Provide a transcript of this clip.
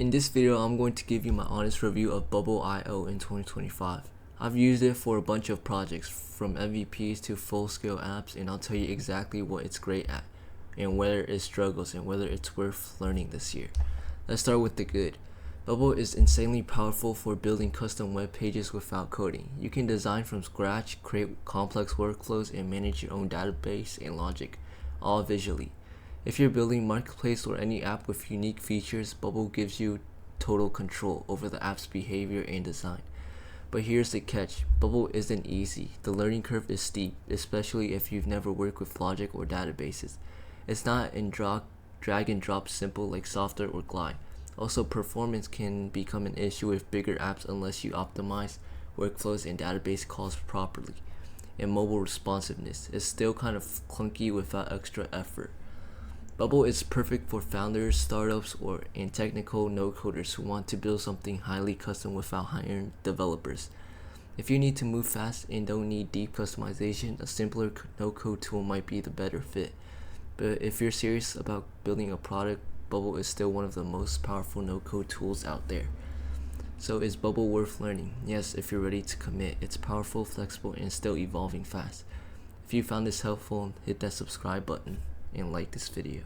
In this video, I'm going to give you my honest review of Bubble.io in 2025. I've used it for a bunch of projects, from MVPs to full-scale apps, and I'll tell you exactly what it's great at, and whether it struggles, and whether it's worth learning this year. Let's start with the good. Bubble is insanely powerful for building custom web pages without coding. You can design from scratch, create complex workflows, and manage your own database and logic, all visually. If you're building marketplace or any app with unique features, Bubble gives you total control over the app's behavior and design. But here's the catch: Bubble isn't easy. The learning curve is steep, especially if you've never worked with logic or databases. It's not drag and drop simple like Software or Glide. Also, performance can become an issue with bigger apps unless you optimize workflows and database calls properly. And mobile responsiveness is still kind of clunky without extra effort. Bubble is perfect for founders, startups, and technical no-coders who want to build something highly custom without hiring developers. If you need to move fast and don't need deep customization, a simpler no-code tool might be the better fit. But if you're serious about building a product, Bubble is still one of the most powerful no-code tools out there. So is Bubble worth learning? Yes, if you're ready to commit. It's powerful, flexible, and still evolving fast. If you found this helpful, hit that subscribe button and like this video.